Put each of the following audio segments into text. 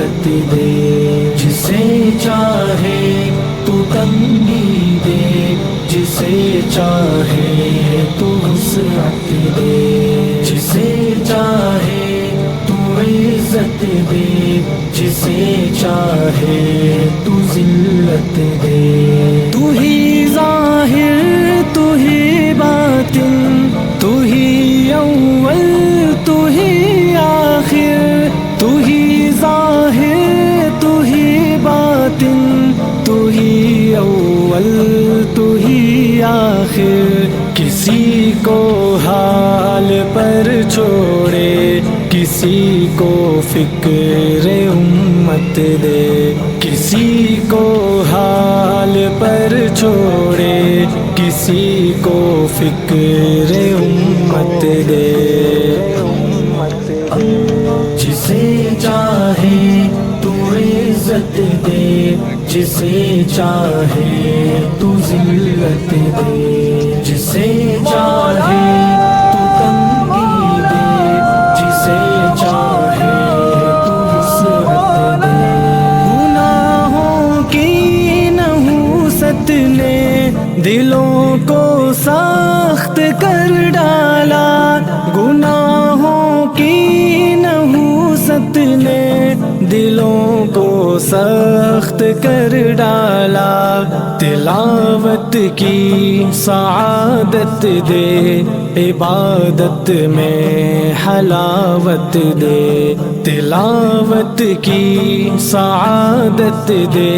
जिल्लत दे, जिसे चाहे तू तंगी दे, जिसे चाहे तू वुसअत दे, जिसे चाहे तू इज्जत दे, जिसे चाहे तू जिल्लत दे। तू ही ज़ाहिर तू ही बातिन, तू ही अव्वल तू ही आखिर, तू ही ज़ाहिर तू ही बातिन, तू ही अव्वल तू ही आखिर। किसी को हाल पर छोड़े, किसी को फिक्र उम्मत दे, किसी को हाल पर छोड़े, किसी को फिक्र उम्मत दे। जिसे चाहे तू इज्जत दे, जिसे चाहे तू जिल्लत दे, जिसे चाहे तू तंगी दे, जिसे चाहे तू वुसअत दे। गुनाहों की नहूसत ने दिलों को सख्त कर डाला, गुनाहों की नहूसत ने दिलों को सख्त कर डाला। तिलावत की सआदत दे, इबादत में हलावत दे, तिलावत की सआदत दे,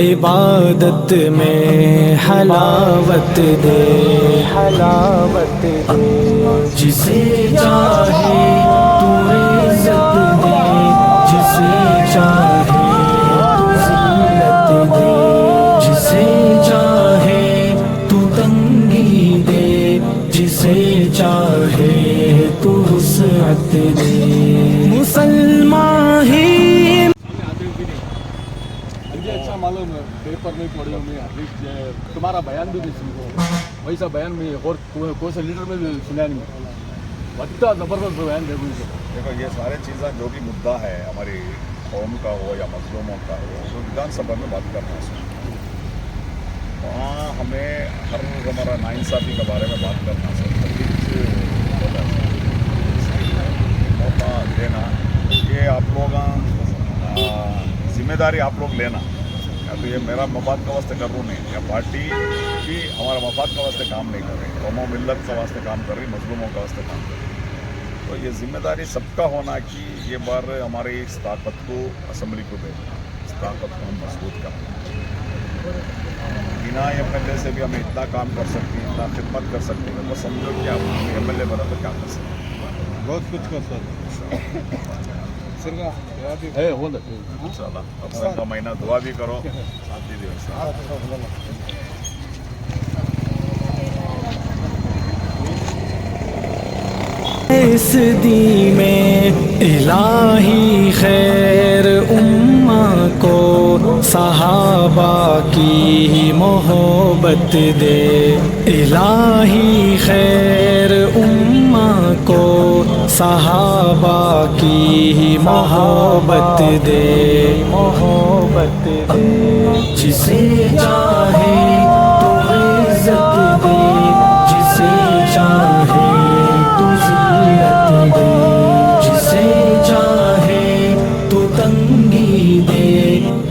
इबादत में हलावत दे, हलावत दे। जिसे चाहे तू इज्जत दे, जिसे चाहे तू जिल्लत दे, जिसे चाहे तू तंगी दे, जिसे चाहे तू वुसअत दे। मुसलमान ही अच्छा मालूम है, पेपर में पढ़े हो, मैं एटलीस्ट तुम्हारा बयान भी नहीं सुना, वैसा बयान में और कोई सा लीडर में भी सुना नहीं, इतना ज़बरदस्त बयान दे मुझे। देखो ये सारे चीज़ें जो भी मुद्दा है हमारी कौम का हो या मजलूमों का हो, तो विधानसभा में बात करना चाहिए। वहाँ हमें हर हमारा नाइंसाफ़ी के बारे में बात करना चाहिए, मौका देना, ये आप लोग जिम्मेदारी आप लोग लेना। या तो ये मेरा मफाद का वास्ते कर रहा नहीं, या पार्टी भी हमारा मफाद का वास्ते काम नहीं कर रही, कौमों मिल्लत का वास्ते काम कर रही, मजलूमों का वास्ते काम कर रही। तो ये जिम्मेदारी सबका होना कि ये बार हमारी इस ताकत को असम्बली को देना, इस ताकत को हम मजबूत करना। बिना MLA से भी हम इतना काम कर सकते हैं, इतना खिदमत कर सकते हैं, तो समझो कि आप MLA बना तो क्या कर सकते हैं, बहुत कुछ कर सकते है। हो इंशाल्लाह। अपना का महीना दुआ भी करो, साथ भी दियो। इस दी में इलाही खैर उम्मा को, सहाबा की मोहब्बत दे, इलाही खैर उम्मा को, सहाबा की मोहब्बत दे, मोहब्बत दे। जिसे चाहे तो इज्जत दे, जिसे चाहे तू जिल्लत दे, जिसे चाहे तू तंगी दे,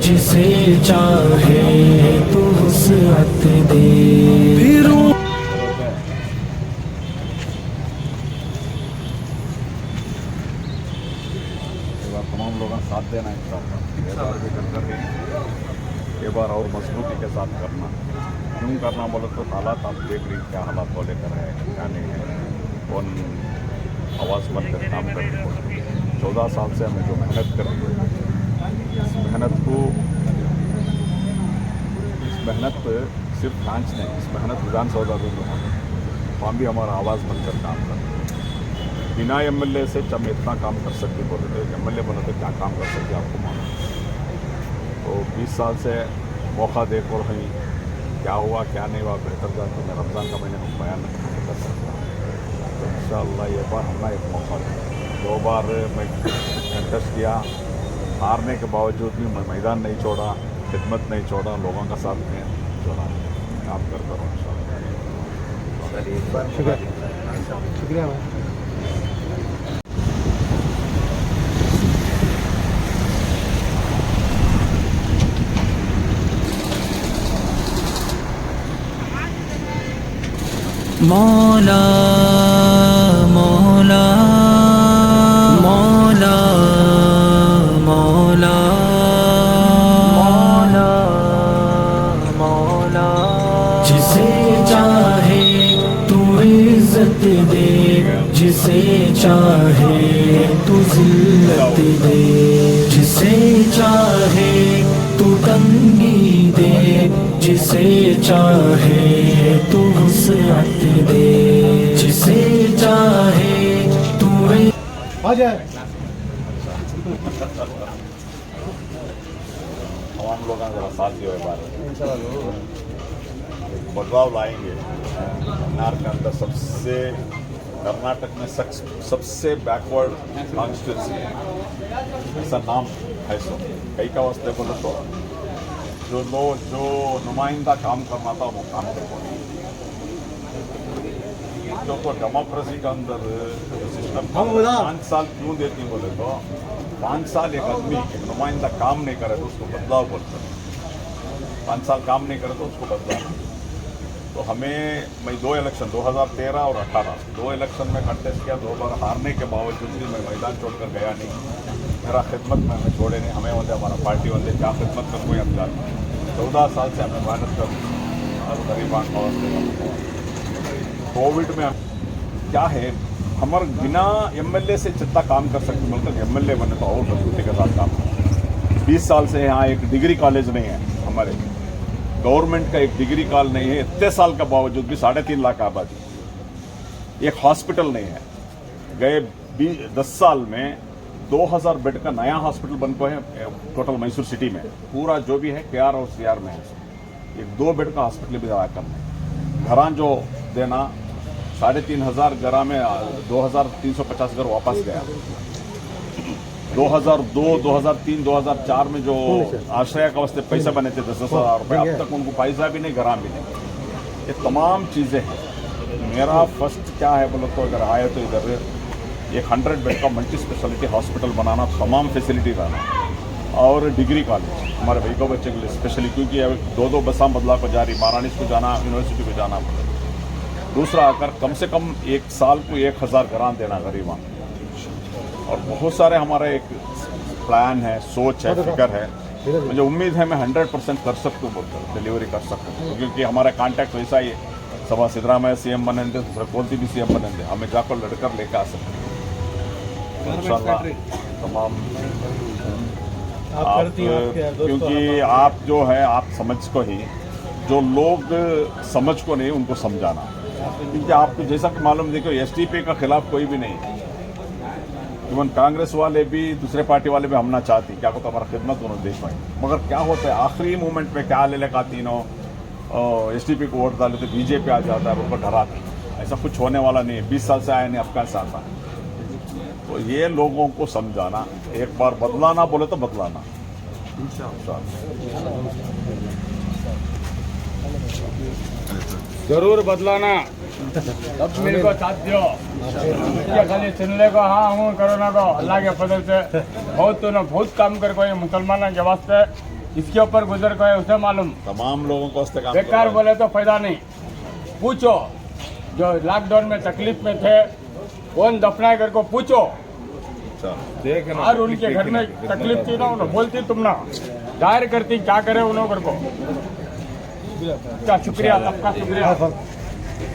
जिसे चाहे तू वुसअत दे। तमाम लोगों का साथ देना इंशाल्लाह, ये बार भी कर रही, ये बार और मजबूती के साथ करना। क्यों करना बोले तो हालात आप देख रही, क्या हालात को लेकर है, क्या नहीं है, कौन आवाज़ बनकर काम कर रही है। 14 साल से हमें जो मेहनत कर रही है, इस मेहनत सिर्फ फ्रांस नहीं, इस मेहनत विधानसभा में वहाँ भी हमारा आवाज़ बनकर काम कर रहे हैं। बिना MLA से हम इतना काम कर सकते बोले तो MLA बने तो क्या काम कर सकते आपको मालूम। तो 20 साल से मौका देकर कहीं क्या हुआ क्या नहीं हुआ बेहतर जाकर मैं रमज़ान का महीने में बयान नहीं कर सकता। तो 'इंशाअल्लाह ये बार हमारा एक मौका है। 2 बार मैं कंटेस्ट किया, हारने के बावजूद भी मैं मैदान नहीं छोड़ा, खिदमत नहीं छोड़ा, लोगों का साथ नहीं छोड़ा, काम करता रहूँ इंशाल्लाह। शुक्रिया भाई। मौला मौला मौला मौला मौला मौला, जिसे चाहे तू इज्जत दे, जिसे चाहे तू जिल्लत दे, जिसे चाहे तू तंगी दे, जिसे चाहे तू वुसअत दे, जिसे चाहे तू आ जाए। तमाम लोग जरा साथ दियो बार बदलाव लाएंगे। नार के अंदर सबसे कर्नाटक में सबसे बैकवर्ड कॉन्स्टिट्यूंसी है, ऐसा नाम है। सो कई का वास्ते बोले तो जो नुमाइंदा काम करना था वो काम कर पाए। जो तो डेमोक्रेसी के अंदर सिस्टम 5 साल क्यों देती हैं बोले तो 5 साल एक आदमी एक नुमाइंदा काम नहीं करे तो उसको बदलाव बोलते हैं। 5 साल काम नहीं करे तो उसको बदलाव। तो हमें मैं 2 इलेक्शन 2013 और 18 2 इलेक्शन में कंटेस्ट किया, 2 बार हारने के बावजूद भी मैं मैदान छोड़कर गया नहीं। मेरा खिदमत में हमें छोड़े नहीं, हमें वंदे हमारा पार्टी वंदे क्या खिदमत कर कोई अफगान 14 साल से हमें मेहनत कर और गरीबान कोविड में क्या है हमारे बिना एमएलए से जितना काम कर सकते मतलब एमएलए बने तो और मजबूती के साथ काम कर। 20 साल से यहाँ एक डिग्री कॉलेज नहीं है, हमारे गवर्नमेंट का एक डिग्री कॉलेज नहीं है। इतने साल के बावजूद भी 3.5 लाख आबादी, एक हॉस्पिटल नहीं है। गए 10 साल में 2000 बेड का नया हॉस्पिटल बन पाए टोटल मैसूर सिटी में। पूरा जो भी है KR और CR में है। एक 2 बेड का हॉस्पिटल भी ज़्यादा करना है। घरां जो देना 3500 घरा में 2350 घर वापस गया। 2002, 2003, 2004 में जो आश्रय का वास्ते पैसे बने थे 10,000 रुपये, अब तक उनको पैसा भी नहीं, घरा भी नहीं। ये तमाम चीज़ें हैं। मेरा फर्स्ट क्या है बोलो तो अगर आए तो इधर एक 100 बेड का मल्टी स्पेशलिटी हॉस्पिटल बनाना, तमाम फैसिलिटी रहना और डिग्री कॉलेज हमारे भाई को बच्चे के लिए स्पेशली, क्योंकि अब 2 बसा बदला को जा रही, महारानी को जाना, यूनिवर्सिटी को जाना। दूसरा आकर कम से कम एक साल को 1000 घरान देना गरीबान। और बहुत सारे हमारे एक प्लान है, सोच है, फिक्र है। मुझे उम्मीद है मैं 100% कर सकता हूँ, बोलकर डिलीवरी कर सकता हूँ, क्योंकि हमारा कॉन्टैक्ट वैसा ही है। सभा सिद्धरामैया CM बनेंगे, दूसरा कोई भी CM बनेंगे, हमें जाकर लड़कर लेकर आ सकते हैं इंशाल्लाह। तमाम आप क्योंकि आप जो है आप समझ को ही, जो लोग समझ को नहीं उनको समझाना। क्योंकि आपको जैसा कि मालूम देखो STP का खिलाफ कोई भी नहीं, इवन कांग्रेस वाले भी दूसरे पार्टी वाले भी हम ना चाहती क्या होता हमारा खिदमत उन्होंने देश पाए। मगर क्या होता है आखिरी मोमेंट पे क्या ले लेकर तीनों STP को वोट डाले तो BJP आ जाता है, उनको डराती। ऐसा कुछ होने वाला नहीं है। 20 साल से आया नहीं, आपका साथ है। तो ये लोगों को समझाना, एक बार बदलाना बोले तो बदलाना जरूर बदलाना। सब मिल को साथ दियो, खाली सुनने को हाँ हूँ करोना को अल्लाह के फजल से बहुत काम कर कोई मुसलमानों के वास्ते इसके ऊपर गुजर कोई उसे मालूम। तमाम लोगों को वास्ते काम बेकार बोले तो फायदा नहीं। पूछो जो लॉकडाउन में तकलीफ में थे कौन दफनाए घर को पूछो, और उनके घर में तकलीफ थी ना उन्होंने बोलती तुम ना जाहिर करती क्या करे उन्होंने घर को। क्या शुक्रिया, सबका शुक्रिया।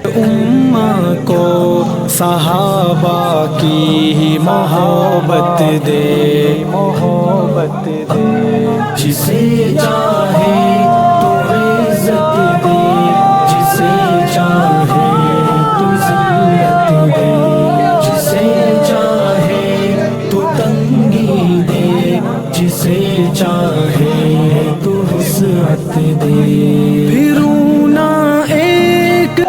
उम्मा को सहाबा की मोहब्बत दे, मोहब्बत दे, जिसे चाहे तो इज्जत दे, जिसे चाहे तो जिल्लत दे, जिसे चाहे तो तंगी दे, जिसे चाहे तो वुसअत दे। फिरूं ना एक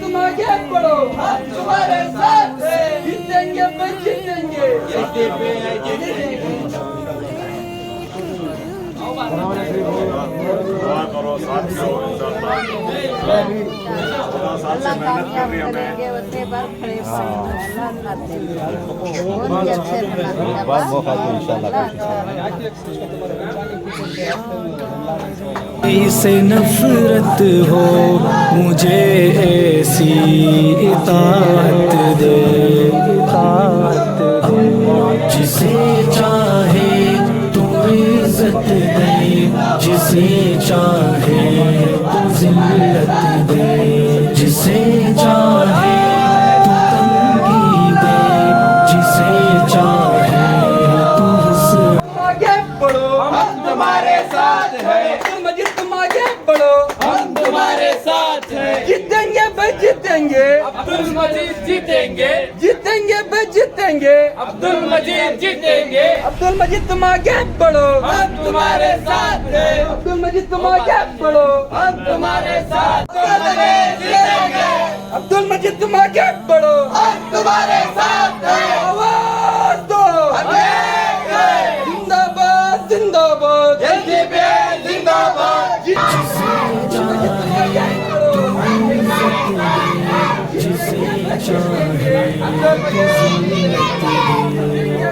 तुम आगे बढ़ो, तुम्हारे साथ जीतेंगे, जीतेंगे। दुआ करो, साथ दो इंशाअल्लाह। 14 साल से मेहनत कर रही हमें। से नफरत हो मुझे ऐसी इताअत दे, जिसे चाहे तू इज्जत दे, जिसे चाहे तू जिल्लत दे, जिसे चाहे तू तंगी दे, जिसे चाहे तू हुस्न। आगे बढ़ो, हम तुम्हारे साथ हैं। तुम तुम आगे बढ़ो, हम तुम्हारे साथ हैं। जीतेंगे भाई जीतेंगे, अब्दुल मजीद जीतेंगे, जीतेंगे भाई जीतेंगे। अब्दुल मजीद जीतेंगे, अब्दुल मजीद तुम आगे बढ़ो, हम तुम्हारे साथ हैं। अब्दुल मजीद तुम आगे बढ़ो, हम तुम्हारे साथ जीतेंगे, अब्दुल मजीद तुम आगे बढ़ो, हम तुम्हारे साथ हैं। आवाज दो, जिंदाबाद जिंदाबाद, एलडीपी जिंदाबाद, जिसे चाहे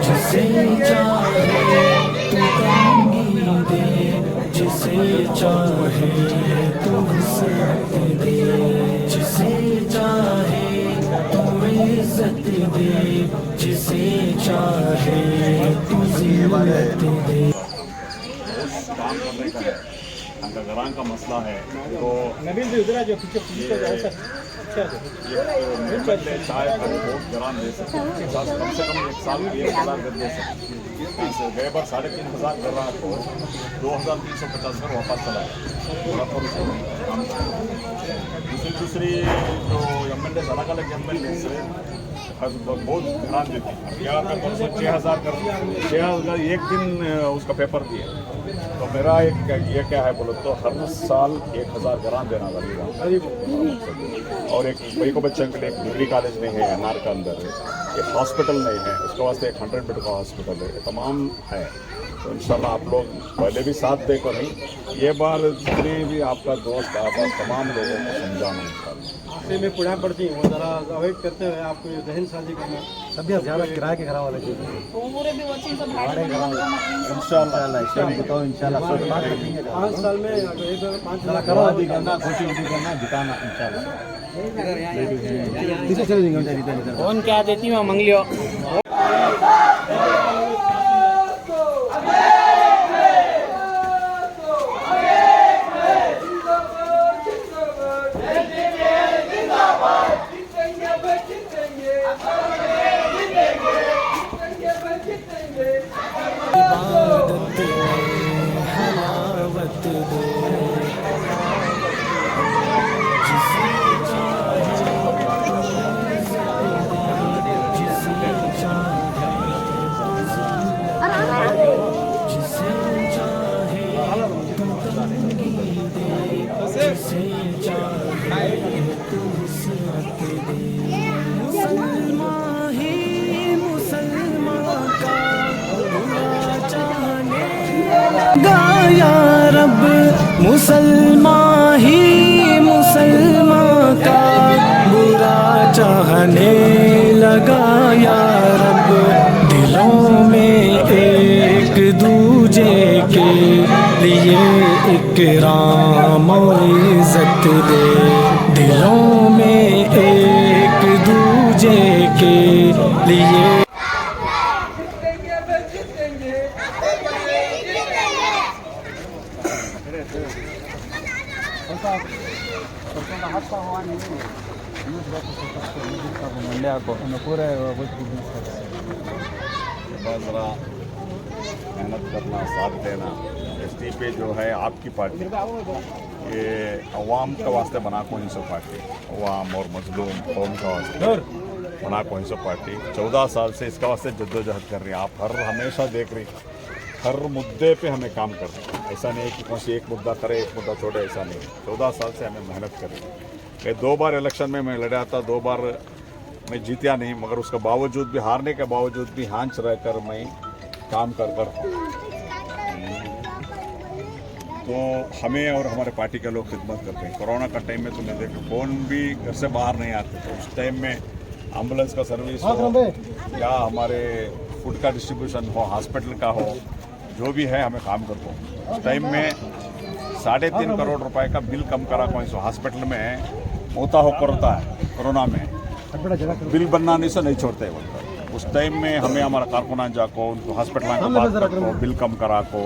जिसे चाहे तू तंगी दे, जिसे चाहे तू हुस्न दे, जिसे चाहे तू इज्जत दे, जिसे चाहे तू जिल्लत दे। काम करने का है, अंडरग्राउंड का मसला है। तो ये चाय पर बहुत ग्राम दे सकते हैं, कम से कम एक साल में 1,000 घर दे सकते हैं। गए बार 3,500 कर रहा तो 2,350 घर वापस चला गया। थोड़ा थोड़ा काम दूसरी जो MLA अलग अलग MLA से बहुत ध्यान देती है। क्या करते 6,000 कर 6,000 एक दिन उसका पेपर दिया। तो मेरा एक ये क्या है बोलो तो हर साल 1,000 ग्राम देना लगेगा। और एक भाई को बच्चों के लिए एक डिग्री कॉलेज नहीं है NR के अंदर, एक हॉस्पिटल नहीं है, उसके वास्ते एक 100 बेड का हॉस्पिटल है, तमाम है। तो इंशाल्लाह आप लोग पहले भी साथ देकर नहीं, ये बार जितने भी आपका दोस्त आता तमाम लोगों को समझाना इंशाल्लाह। आपसे में पुढ़ा पड़ती हूँ, ज़रा अवॉइड करते हुए आपको जहन साजी करना। सभी ज़्यादा किराए के घरा वाले जो इंशाल्लाह 5 साल में 5 लाख करवा दी करना, खोटी उठी करना, जिताना इंशाल्लाह। किसे चले देंगे कौन क्या देती हूँ मंग लियो। इबादत में हलावत दे, जिसे चाहे जिसे चाहे जिसे चाहे तू तंगी दे, जिसे चाहे तू हुस्न दे। मुसलमान ही मुसलमान का गाया रब, मुसलमान ही मुसलमान का बुरा चाहने लगा या रब। दिलों में एक दूजे के लिए इकराम और इज्जत दे, दिलों में एक दूजे के लिए ज़रा मेहनत करना, साथ देना। SDP जो है आपकी पार्टी, ये अवाम का वास्ते बना कौन सा पार्टी, अवाम और मजलूम कौम का वास्ते बना कौन सा पार्टी 14 साल से इसका वास्ते जद्दोजहद कर रही है। आप हमेशा देख रही, हर मुद्दे पे हमें काम कर रहे हैं। ऐसा नहीं है कि कौन सी एक मुद्दा करे एक मुद्दा छोड़े, ऐसा नहीं। 14 साल से हमें मेहनत कर रही है। 2 बार इलेक्शन में मैं लड़ा था, 2 बार मैं जीता नहीं, मगर उसके बावजूद भी, हारने के बावजूद भी हांच रहकर मैं काम कर तो हमें और हमारे पार्टी के लोग खिदमत करते हैं। कोरोना का टाइम में तुमने देखा कौन भी घर से बाहर नहीं आते, तो उस टाइम में एम्बुलेंस का सर्विस हो या हमारे फूड का डिस्ट्रीब्यूशन हो, हॉस्पिटल का हो, जो भी है हमें काम करते हो। उस टाइम में 3.5 करोड़ रुपए का बिल कम करा कोई सो हॉस्पिटल में होता है कोरोना में बिल बनना नहीं से नहीं छोड़ते बोलकर। उस टाइम में हमें हमारा कारकुनान जाको उनको हॉस्पिटल को बात करको बिल कम करा को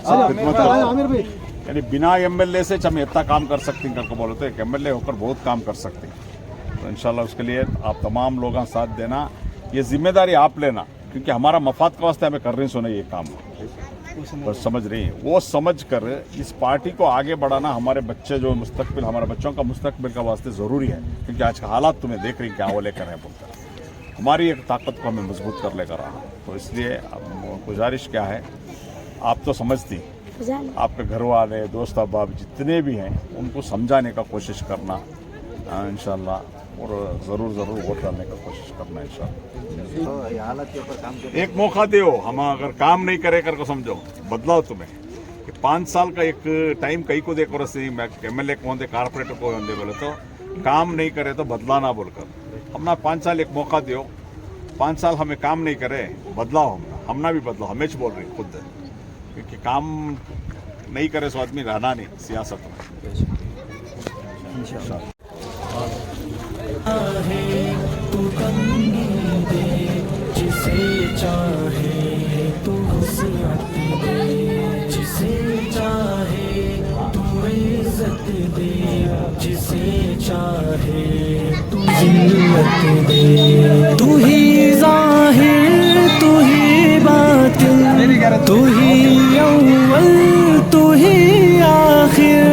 सब खिदमत करो। यानी बिना एमएलए से हम इतना काम कर सकते हैं करके बोले तो एक एमएलए होकर बहुत काम कर सकते हैं। तो इंशाल्लाह उसके लिए आप तमाम लोगों का साथ देना, ये जिम्मेदारी आप लेना, क्योंकि हमारा मफाद का वास्ते हमें कर रही सुना ये काम बस समझ रही है। वो समझ कर इस पार्टी को आगे बढ़ाना हमारे बच्चे जो मुस्तकबिल हमारे बच्चों का मुस्तकबिल का वास्ते ज़रूरी है, क्योंकि आज का हालात तुम्हें देख रही क्या वो लेकर है बोलकर हमारी एक ताकत को हमें मजबूत कर लेकर रहा। तो इसलिए गुजारिश क्या है, आप तो समझती, आपके घर वाले दोस्त अहबाब जितने भी हैं उनको समझाने का कोशिश करना इंशाल्लाह, और ज़रूर वोट डालने का कोशिश करना इंशाल्लाह। एक मौका दो, हम अगर काम नहीं करे कर को समझो बदलाव तुम्हें कि 5 साल का एक टाइम कहीं को देखो रसी एमएलए कौन दे कारपोरेटर को दे बोले तो काम नहीं करे तो बदला ना बोलकर हमना 5 साल एक मौका दो। 5 साल हमें काम नहीं करे बदलाव हमना भी बदलाव हमें बोल रही खुद, क्योंकि काम नहीं करे सो आदमी रहना नहीं सियासत में। तू कंगी दे जिसे चाहे तू हुस्न दे, जिसे चाहे तू इज्जत दे, जिसे चाहे तू जिल्लत दे। तू ही ज़ाहिर तू ही बातिन, तू ही अव्वल तू ही आखिर,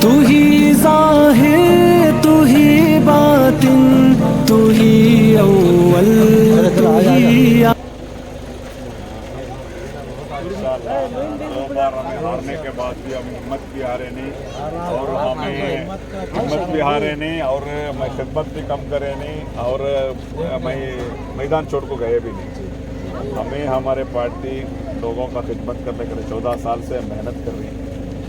तू ही ज़ाहिर तू ही बातिन, तू ही अव्वल तू ही दो बार हमें हारने के बाद भी हम हिम्मत भी हारे नहीं, और हमें हिम्मत भी हारे नहीं, और मैं खिदमत भी कम करे नहीं, और मैं मैदान छोड़ को गए भी नहीं। हमें हमारे पार्टी लोगों का खिदमत करने के लिए 14 साल से मेहनत कर रही,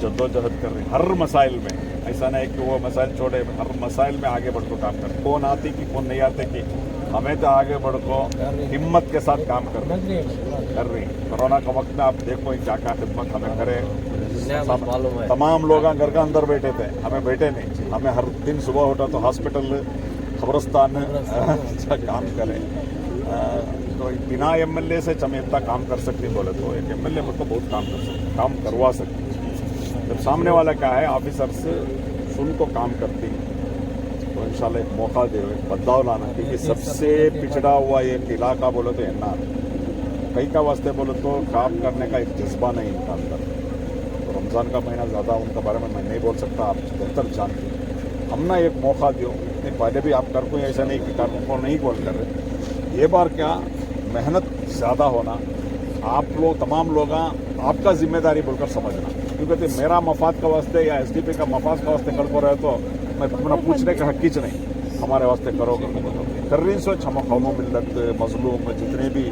जद्दोजहद कर रही, हर मसाइल में। ऐसा नहीं कि वो मसाइल छोड़े, हर मसाइल में आगे बढ़ को काम कर, कौन आती कि कौन नहीं आते कि हमें तो आगे बढ़ को हिम्मत के साथ काम कर रही। कोरोना का वक्त में आप देखो क्या क्या खिदमत हमें करे। तमाम लोग घर के अंदर बैठे थे, हमें बैठे नहीं, हमें हर दिन सुबह उठा तो हॉस्पिटल खबरस्तान काम करे। तो बिना एमएलए से हम इतना काम कर सकते बोले तो एक एमएलए मतलब बहुत काम कर सकते, काम करवा सकते। जब सामने वाला क्या है ऑफिसर्स सुन को काम करती, तो इंशाल्लाह एक मौका दे, एक बदलाव लाना, क्योंकि सबसे पिछड़ा हुआ एक इलाका बोले तो एनआर कई का वास्ते बोले तो काम करने का एक जज्बा नहीं इनका अंदर। तो रमज़ान का महीना ज़्यादा उनके बारे में मैं नहीं बोल सकता, आप बेहतर जानते। हम ना एक मौका दो, नहीं पहले भी आप कर कोई ऐसा नहीं कि कारकों को नहीं कॉल कर रहे, ये बार क्या मेहनत ज़्यादा होना, आप लोग तमाम लोग आपका जिम्मेदारी बोलकर समझना, क्योंकि मेरा मफाद का वास्ते या एसडीपी का मफाद का वास्ते कर को रहे तो मैं अपना पूछने का हकीच नहीं, हमारे वास्ते करो कर रही सोच। हम कौमों मिल्लत मजलूम जितने भी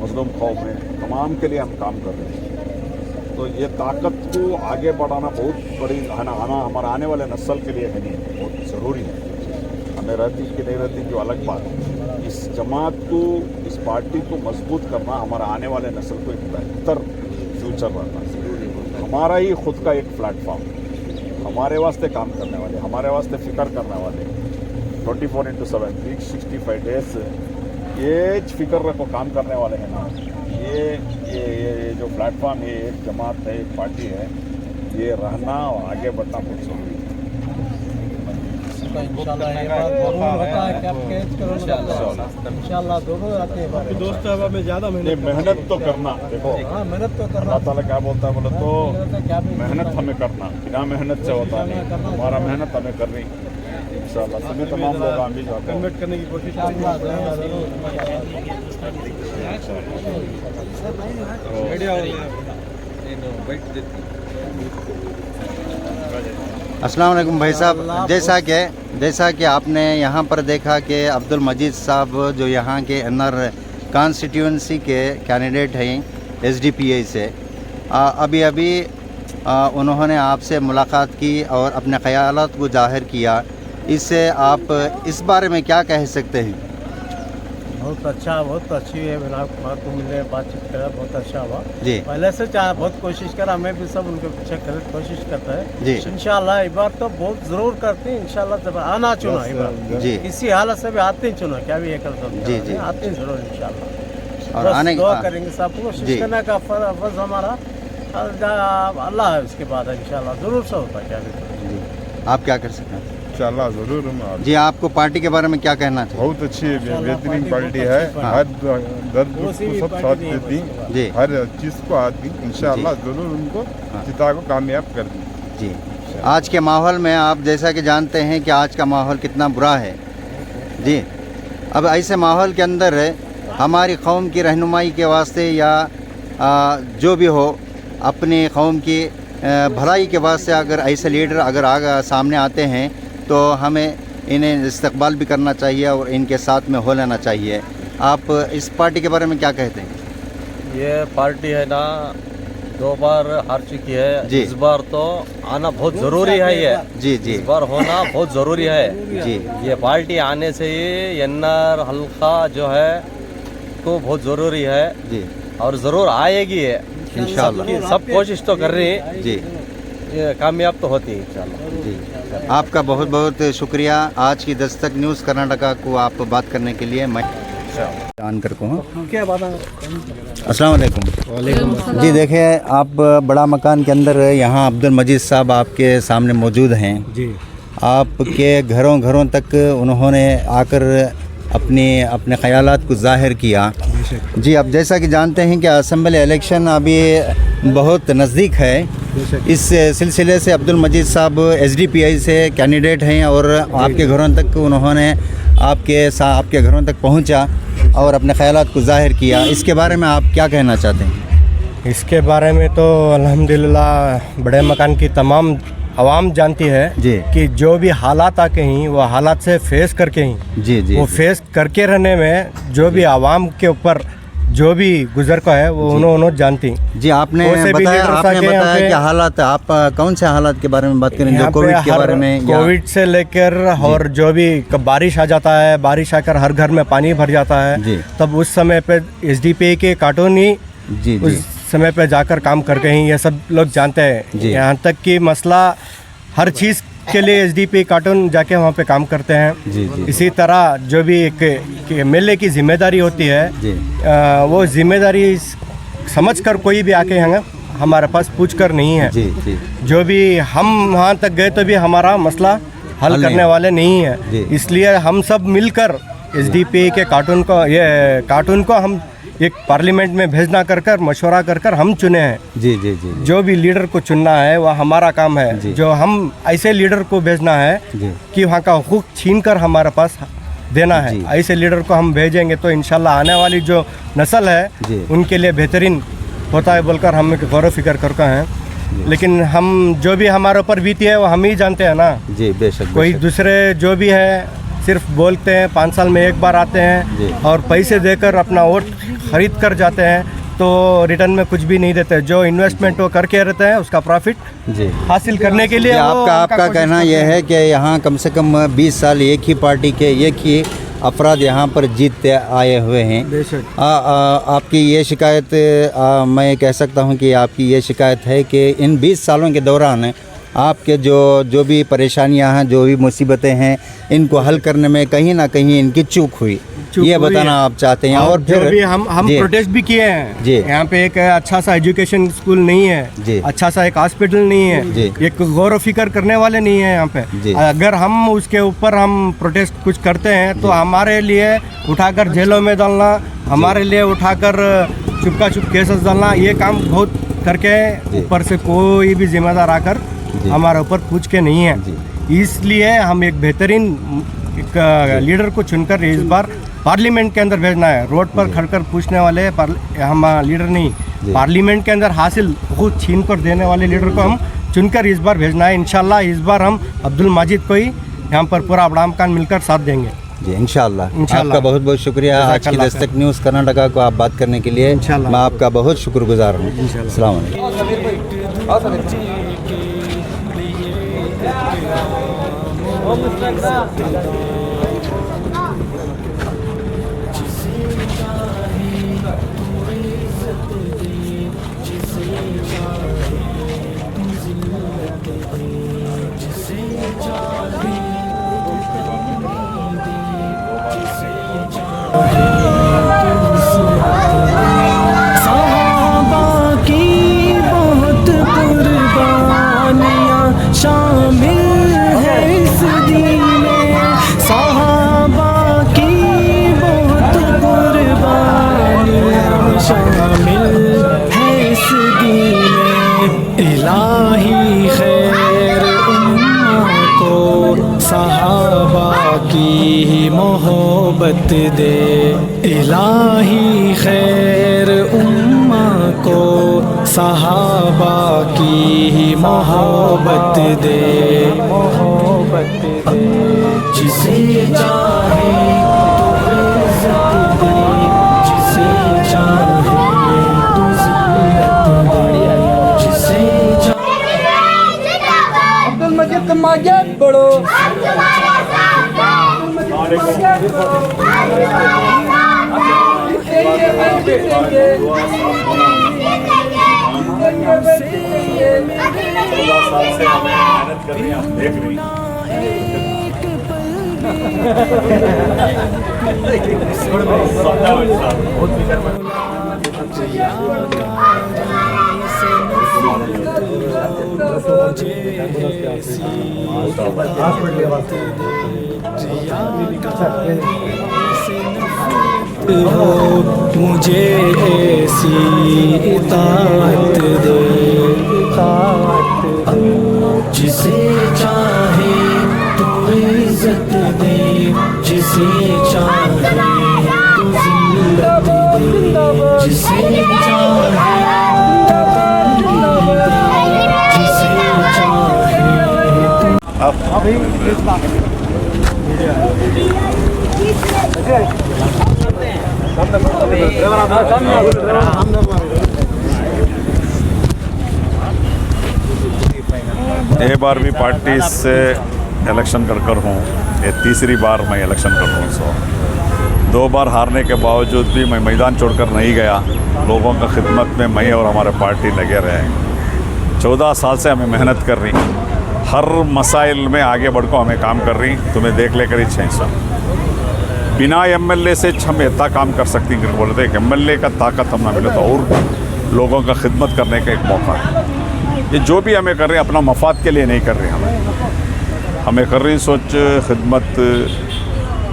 मजलूम कौम हैं तमाम के लिए हम काम कर रहे हैं। तो ये ताकत को आगे बढ़ाना बहुत बड़ी आना हमारा आने वाले नस्ल के लिए है नहीं, बहुत ज़रूरी है। हमें रहती कि नहीं रहती जो अलग बात है, इस जमात को इस पार्टी को मजबूत करना हमारा आने वाले नस्ल को एक बेहतर फ्यूचर रहना है। हमारा ही खुद का एक प्लेटफॉर्म, हमारे वास्ते काम करने वाले, हमारे वास्ते फिक्र करने वाले 24/7 365 डेज ये फिक्र रखो काम करने वाले हैं ना। ये जो प्लेटफॉर्म है, एक जमात है, एक पार्टी है, ये रहना और आगे बढ़ना बहुत जरूरी है। दोस्त में ज़्यादा मेहनत तो करना, देखो मेहनत तो करना, अल्लाह ताला क्या बोलता है बोले तो मेहनत हमें करना, बिना मेहनत से होता नहीं, हमारा मेहनत हमें करनी इंशाल्लाह। सभी तमाम लोग हम भी कन्वर्ट करने की कोशिश अस्सलाम वालेकुम भाई साहब। जैसा कि आपने यहाँ पर देखा कि अब्दुल मजीद साहब जो यहाँ के एनआर कॉन्स्टिट्यूंसी के कैंडिडेट हैं एसडीपीआई से, अभी उन्होंने आपसे मुलाकात की और अपने ख़यालात को ज़ाहिर किया, इससे आप इस बारे में क्या कह सकते हैं? बहुत अच्छा, बहुत अच्छी है। बात को मिले, बातचीत करा, बहुत अच्छा हुआ। जी पहले से बहुत कोशिश करा, मैं भी सब उनके पीछे कोशिश करता है। जी इंशाल्लाह इस बार तो बहुत ज़रूर करते हैं। इंशाल्लाह जब आना चुना इस बार, जी इसी हालत से भी आते ही चुना, क्या भी ये कर सकते जी, जी। आते हैं जरूर इंशाल्लाह। और बस आने दुआ करेंगे सब कोशिश जी। करने का फर्ज हमारा अल्लाह है। उसके बाद इंशाल्लाह ज़रूर से होता है, क्या भी करें। जी आप क्या कर सकते हैं? इंशाल्लाह ज़रूर हम जी आपको पार्टी के बारे में क्या कहना चाहिए? बहुत अच्छी है, बेहतरीन पार्टी है। हर दर्द को सब साथ देती, जी हर चीज़ को आती। इंशाल्लाह ज़रूर उनको चिता को कामयाब कर दी। जी आज के माहौल में आप जैसा कि जानते हैं कि आज का माहौल कितना बुरा है। जी अब ऐसे माहौल के अंदर हमारी कौम की रहनुमाई के वास्ते या जो भी हो, अपनी कौम की भलाई के वास्ते अगर ऐसे लीडर अगर सामने आते हैं तो हमें इन्हें इस्तकबाल भी करना चाहिए और इनके साथ में हो लेना चाहिए। आप इस पार्टी के बारे में क्या कहते हैं? ये पार्टी है ना 2 बार हार चुकी है जी। इस बार तो आना बहुत ज़रूरी है। ये जी जी इस बार होना बहुत ज़रूरी है। जी ये पार्टी आने से ही एनआर हल्का जो है तो बहुत ज़रूरी है जी और ज़रूर आएगी ये इंशाल्लाह। सब कोशिश तो कर रही है, जी ये कामयाब तो होती है इंशाल्लाह। जी आपका बहुत बहुत शुक्रिया आज की दस्तक न्यूज़ कर्नाटका को आप बात करने के लिए। मैं जानकर को हूँ। क्या बात है? अस्सलाम वालेकुम। जी देखिए, आप बड़ा मकान के अंदर यहाँ अब्दुल मजीद साहब आपके सामने मौजूद हैं। जी आपके घरों घरों तक उन्होंने आकर अपने ख़यालात को ज़ाहिर किया। जी अब जैसा कि जानते हैं कि असम्बली इलेक्शन अभी बहुत नज़दीक है, इस सिलसिले से अब्दुल मजीद साहब SDPI से कैंडिडेट हैं और आपके घरों तक उन्होंने आपके घरों तक पहुंचा और अपने ख़यालात को ज़ाहिर किया। इसके बारे में आप क्या कहना चाहते हैं? इसके बारे में तो अल्हम्दुलिल्लाह बड़े मकान की तमाम आवाम जानती है जी कि जो भी हालात आके ही वो हालात से फेस करके ही जी जी वो फेस करके रहने में जो भी आवाम के ऊपर जो भी गुजर का है वो उन्होंने जानती। जी आपने कोई से भी बताया लीडर्स आके यहाँ पे- कि हालात, आप कौन से हालात के बारे में बात करें? जो यहाँ पे कोविड के हर बारे में या कोविड से लेकर और जो भी बारिश आ जाता है, बारिश आकर हर घर में पानी भर जाता है, जी तब उस समय पे SDPI के कार्टून ही जी उस जी समय पे जाकर काम करके ही ये सब लोग जानते हैं। जी। यहाँ तक कि मसला हर चीज़ के लिए SDPI कार्टून जाके वहाँ पे काम करते हैं। जी जी इसी तरह जो भी एक MLA की जिम्मेदारी होती है, जी वो जिम्मेदारी समझ कर कोई भी आके यहाँ हमारे पास पूछ कर नहीं है। जी जी जो भी हम वहाँ तक गए तो भी हमारा मसला हल हल करने नहीं। वाले नहीं है। जी। इसलिए हम सब मिलकर SDPI के कार्टून को हम एक पार्लियामेंट में भेजना कर मशवरा कर हम चुने हैं। जी जी जी जो भी लीडर को चुनना है वह हमारा काम जी। है। जो हम ऐसे लीडर को भेजना है जी कि वहाँ का हुकूक छीन कर हमारे पास देना है। जी। ऐसे लीडर को हम भेजेंगे तो इंशाल्लाह आने वाली जो नस्ल है जी। उनके लिए बेहतरीन होता है बोलकर हम एक गौरव फिक्र करते हैं। लेकिन हम जो भी हमारे ऊपर बीती है वो हम ही जानते हैं ना। जी बेशक कोई बेशक। दूसरे जो भी है सिर्फ बोलते हैं, 5 साल में एक बार आते जी। हैं और पैसे देकर अपना वोट खरीद कर जाते हैं, तो रिटर्न में कुछ भी नहीं देते। जो इन्वेस्टमेंट वो करके रहते हैं उसका प्रॉफिट जी हासिल करने के लिए जी, वो आपका कोशिश कहना करते यह हैं। है कि यहाँ कम से कम 20 साल एक ही पार्टी के एक ही अफराद यहाँ पर जीतते आए हुए हैं। बेशक। आपकी ये शिकायत, मैं कह सकता हूँ कि आपकी ये शिकायत है कि इन 20 सालों के दौरान आपके जो भी परेशानियां हैं, जो भी मुसीबतें हैं, इनको हल करने में कहीं ना कहीं इनकी चूक हुई, ये हुई बताना है। आप चाहते हैं। और फिर जो भी हम जी, प्रोटेस्ट भी किए हैं। जी। यहाँ पे एक अच्छा सा एजुकेशन स्कूल नहीं जी। है, अच्छा सा एक हॉस्पिटल नहीं है, जी। एक गौर फिक्र करने वाले नहीं है यहाँ पे। जी। अगर हम उसके ऊपर हम प्रोटेस्ट कुछ करते हैं तो हमारे लिए उठाकर जेलों में डालना, हमारे लिए उठाकर चुपका चुप केसेस डालना, ये काम बहुत करके जी। ऊपर से कोई भी जिम्मेदार आकर जी। हमारे ऊपर पूछ के नहीं है। जी। इसलिए हम एक बेहतरीन एक लीडर को चुनकर इस बार पार्लियामेंट के अंदर भेजना है। रोड पर खड़कर पूछने वाले हम लीडर नहीं, जी। पार्लियामेंट के अंदर हासिल खुद छीन कर देने वाले लीडर को हम चुनकर इस बार भेजना है। इंशाल्लाह इस बार हम अब्दुल माजिद को ही यहाँ पर पूरा बड़ा मकान मिलकर साथ देंगे। जी इंशाल्लाह। इंशाल्लाह। आपका बहुत बहुत शुक्रिया आज की जज़ाकल्लाह दस्तक न्यूज़ कर्नाटका को आप बात करने के लिए। इंशाल्लाह। मैं आपका बहुत शुक्रगुजार हूँ। इंशाल्लाह। अस्सलाम वालेकुम। सहाबा की बहुत कुर्बानियाँ शामिल है इस दीन में, सहाबा की बहुत कुर्बानियाँ शामिल है इस दीन में। इलाही खैर उम्मा को सहाबा की मोहब्बत दे, इलाही खैर उम्मा को सहाबा की मोहब्बत दे, मोहब्बत दे। जिसे चाहे तो इज्जत दे, जिसे चाहे तो जिल्लत दे, जिसे चाहे। अब्दुल मजीद तुम आगे बढ़ो। मुझे ऐसी इताअत दे, जिसे चाहे तो इज्जत दे, जिसे चाहे तो जिल्लत दे, जिसे चाहे जिसे चाहे ये बार भी पार्टी से इलेक्शन कर हूँ, ये तीसरी बार मैं इलेक्शन कर रहा हूँ। सो 2 बार हारने के बावजूद भी मैं मैदान छोड़कर नहीं गया। लोगों का खिदमत में मैं और हमारे पार्टी लगे रहे। 14 साल से हमें मेहनत कर रही, हर मसाइल में आगे बढ़ को हमें काम कर रही। तुम्हें देख लेकर ही 6 साल बिना एमएलए से हम इतना काम कर सकती हैं। बोलते हैं कि एमएलए का ताकत हम ना मिले तो और लोगों का खिदमत करने का एक मौका है। ये जो भी हमें कर रहे हैं अपना मफाद के लिए नहीं कर रहे, हमें कर रही सोच खिदमत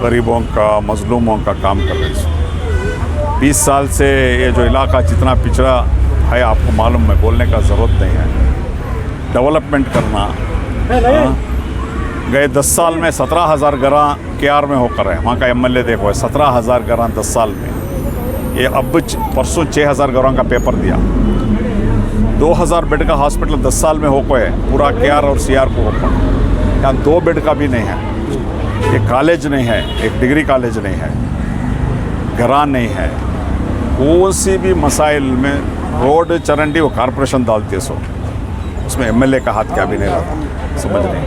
गरीबों का, मजलूमों का काम कर रहे हैं। 20 साल से ये जो इलाका जितना पिछड़ा है आपको मालूम है, बोलने का ज़रूरत नहीं है। डेवलपमेंट करना, गए 10 साल में 17,000 घरां KR में होकर है। वहाँ का एमएलए देखो है 17,000 घरां 10 साल में। ये अब परसों 6,000 घरों का पेपर दिया। 2,000 बेड का हॉस्पिटल 10 साल में होको है, पूरा KR और CR को होको। यहाँ 2 बेड का भी नहीं है। एक कॉलेज नहीं है, एक डिग्री कॉलेज नहीं है, घरां नहीं है। कौन सी भी मसाइल में रोड चरंडी वो कॉरपोरेशन डालती है, सो उसमें एमएलए का हाथ क्या भी नहीं रहता, समझ नहीं।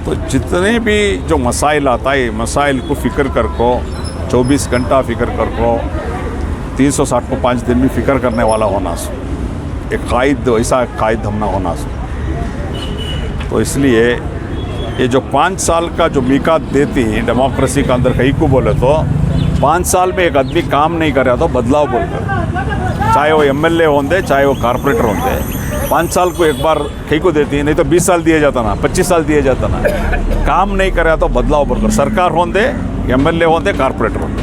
तो जितने भी जो मसाइल आता है, मसाइल को फ़िक्र कर को 24 घंटा फ़िक्र कर को 360 को 5 दिन में फ़िक्र करने वाला होना, एक कायद, ऐसा कायद हमना होना। तो इसलिए ये जो 5 साल का जो मीकात देती है डेमोक्रेसी के अंदर, कहीं को बोले तो 5 साल में एक आदमी काम नहीं कर रहा तो बदलाव बोलकर, चाहे वो एमएलए होंगे चाहे वो कारपोरेटर होंगे, 5 साल को एक बार कहीं को देती है। नहीं तो 20 साल दिए जाता ना, 25 साल दिए जाता ना। काम नहीं कर रहा तो बदलाव बोलकर, सरकार होंगे, एमएलए होंगे, कारपोरेटर होंगे।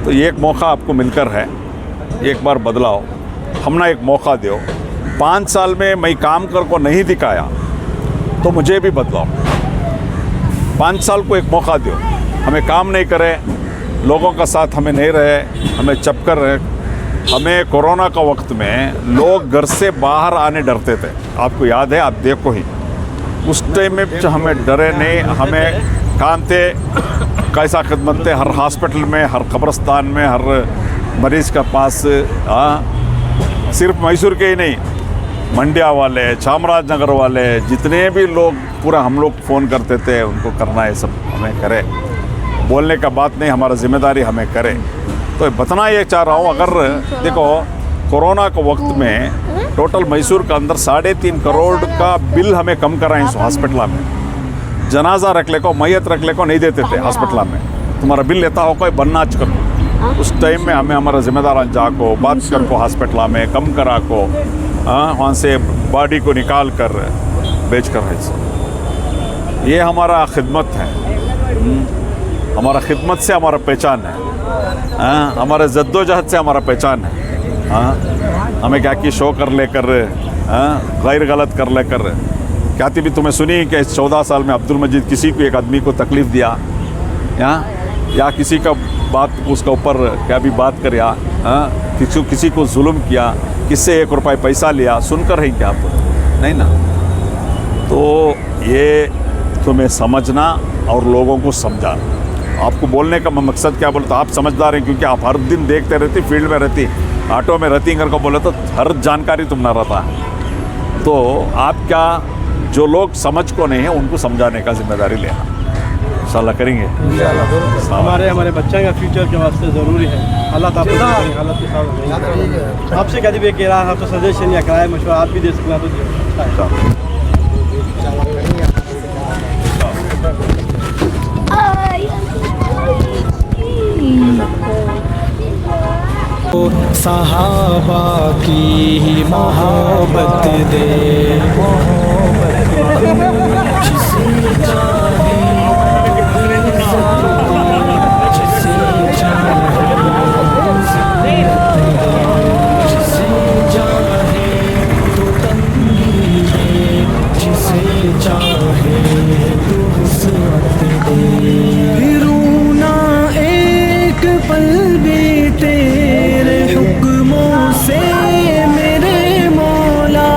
तो ये एक मौका आपको मिलकर है, एक बार बदलाव हमने एक मौका दो। 5 साल में मैं काम कर को नहीं दिखाया तो मुझे भी बदलाव। 5 साल को एक मौका दो, हमें काम नहीं करे, लोगों का साथ हमें नहीं रहे, हमें चपकर रहे। हमें कोरोना का वक्त में लोग घर से बाहर आने डरते थे, आपको याद है, आप देखो ही उस टाइम में हमें डरे नहीं, हमें काम थे, कैसा खिदमत थे, हर हॉस्पिटल में, हर कब्रस्तान में, हर मरीज़ का पास। सिर्फ मैसूर के ही नहीं, मंडिया वाले, चामराजनगर वाले, जितने भी लोग पूरा हम लोग फ़ोन करते थे उनको करना है, सब हमें करे, बोलने का बात नहीं, हमारा जिम्मेदारी हमें करे। तो बताना ये चाह रहा हूँ, अगर देखो कोरोना के वक्त में टोटल मैसूर के अंदर 3.5 करोड़ का बिल हमें कम कराएं इस हॉस्पिटल में। जनाजा रख ले को, मैयत रख ले को नहीं देते थे हॉस्पिटल में, तुम्हारा बिल लेता हो कोई बनना कर। उस टाइम में हमें हमारा जिम्मेदार जाको बात कर को हॉस्पिटल में कम करा को, वहाँ से बॉडी को निकाल कर बेच कर है। ये हमारा खिदमत है, हमारा खिदमत से हमारा पहचान है, हमारे जद्दोजहद से हमारा पहचान है। हमें क्या कि शो कर लेकर, गैर गलत कर लेकर, क्या भी तुम्हें सुनी कि 14 साल में अब्दुल मजीद किसी को एक आदमी को तकलीफ़ दिया या किसी का बात उसका ऊपर क्या भी बात कर, या किसी को जुल्म किया, किससे 1 रुपये पैसा लिया, सुनकर है क्या आप? नहीं ना। तो ये तुम्हें समझना और लोगों को समझाना। आपको बोलने का मकसद क्या बोलता, आप समझदार हैं क्योंकि आप हर दिन देखते रहती, फील्ड में रहती, ऑटो में रहती, कर को बोले तो हर जानकारी तुम ना रहता। तो आप क्या, जो लोग समझ को नहीं है उनको समझाने का जिम्मेदारी लेना इंशाल्लाह करेंगे। हमारे बच्चे का फ्यूचर के वास्ते ज़रूरी है। हालात आप हालत के साथ आपसे क्या भी कह रहा है, तो सजेशन या कराए मशवरा आप भी दे सकते हैं। तो सहाबा की ही मोहब्बत दे, जिसे चाहे जिसे चाहे तो तंगी दे, जिसे चाहे तो वुसअत दे। रोना एक पल भी तेरे हुक्मों से मेरे मौला,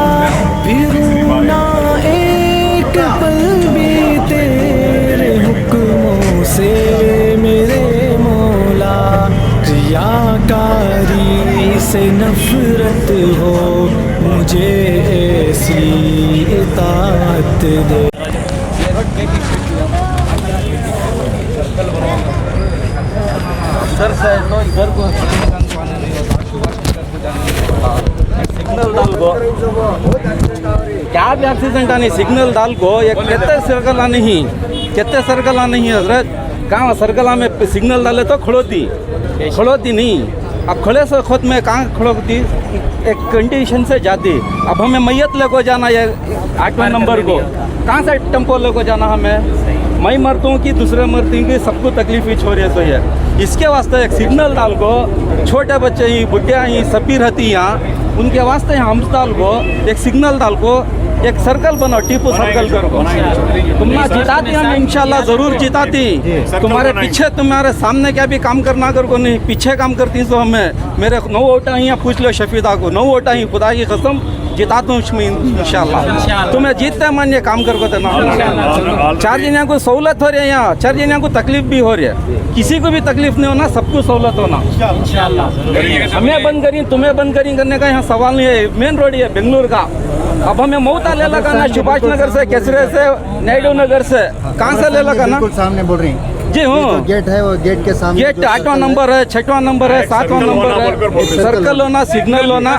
रोना एक पल भी तेरे हुक्मों से मेरे मौला। रियाकारी से नफरत हो, मुझे ऐसी इताअत दे। सर से तो इधर को सिग्नल डाल को क्या भी एक्सीडेंट आनी, सिग्नल डाल को एक कितने सर्कल नहीं, कितने सर्कल नहीं हजरत, कहाँ सर्कल में सिग्नल डाले तो खड़ोती नहीं। अब खड़े से खुद में कहाँ खड़ोती, एक कंडीशन से जाती। अब हमें मैयत लेको जाना है 8वें नंबर को, कहाँ से टेम्पो लेको जाना हमें, मैं मरता हूँ कि दूसरे मरते हैं कि सबको तकलीफ ही हो रही है। तो ये इसके वास्ते एक सिग्नल डाल को, छोटे बच्चे ही, बुढ़िया ही, सभी रहती यहाँ, उनके वास्ते हम डाल को एक सिग्नल डाल को एक सर्कल बनाओ, टीपू सर्कल कर को। तुमने जिताती, हम इंशाल्लाह ज़रूर जिताती। तुम्हारे पीछे, तुम्हारे सामने क्या भी काम करना कर को नहीं, पीछे काम करती तो हमें मेरे 9 वोटा ही, पूछ लो शफीदा को, 9 वोटा ही, खुदा की कसम जिताता हूँ इंशाल्लाह। तुम्हें जीतते मन ये काम कर को देना। 4 जनिया को सहूलत हो रही है यहाँ, 4 जनिया को तकलीफ भी हो रही है, किसी को भी तकलीफ नहीं होना, सबको सहूलत होना इंशाल्लाह। हमें बंद करी, तुम्हें बंद करी करने का यहाँ सवाल नहीं है। मेन रोड है बेंगलुरु का। अब हमें मऊता ले लगाना, सुभाष नगर से, केसरे से, नायडू नगर से, कहाँ से ले लगाना? बिल्कुल सामने बोल रही हैं जी हाँ, गेट है, वो गेट के सामने गेट 8वां नंबर है, 6वां नंबर है, 7वां नंबर है। सर्कल होना, सिग्नल होना,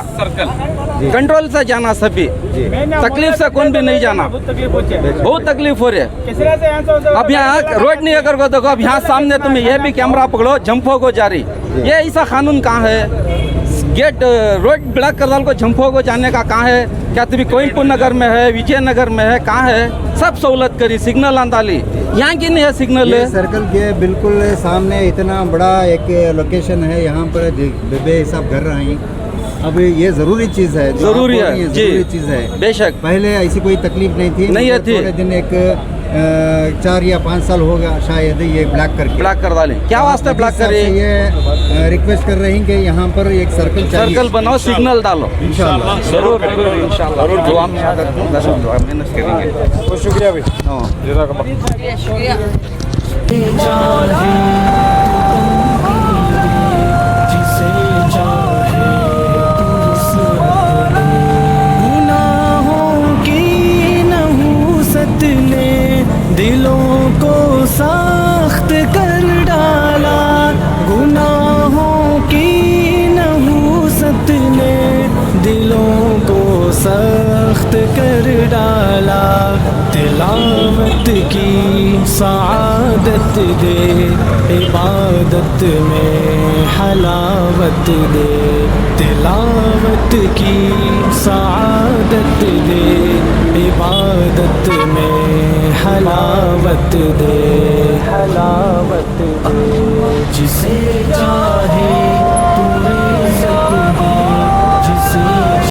कंट्रोल से जाना, सभी तकलीफ से कौन भी नहीं जाना, बहुत तकलीफ हो रही है। अब यहाँ रोड नहीं अगर को देखो, अब यहाँ सामने तुम्हें ये भी कैमरा पकड़ो, जंपो को जा रही, ये ऐसा कानून कहाँ है? गेट रोड ब्लॉक कर डाल को जंपो को जाने का कहाँ है? क्या तुम्हें कोइमपुर नगर में है, विजयनगर में है, कहाँ है? सब सहूलत करी, सिग्नल आंदाली, यहाँ की नहीं है सिग्नल। सर्कल के बिल्कुल सामने इतना बड़ा एक लोकेशन है, यहाँ पर बेबे सब घर रहे हैं। अब ये ज़रूरी चीज़ है, ज़रूरी है जी, ज़रूरी चीज़ है। बेशक पहले ऐसी कोई तकलीफ नहीं थी, नहीं थी। थोड़े दिन एक 4 या 5 साल होगा शायद ये ब्लॉक कर डाले। क्या वास्ते ब्लॉक करे? ये रिक्वेस्ट कर रहे हैं कि यहाँ पर एक सर्कल बनाओ, सिग्नल डालो इंशाल्लाह। जरूर इंशाल्लाह मेहनत करेंगे। बहुत शुक्रिया भाई। जिसे चाहे तो वुसअत दे। सख्त कर डाला, तिलावत की सआदत दे, इबादत में हलावत दे, तिलावत की सआदत दे, इबादत में हलावत दे, हलावत दे। जिस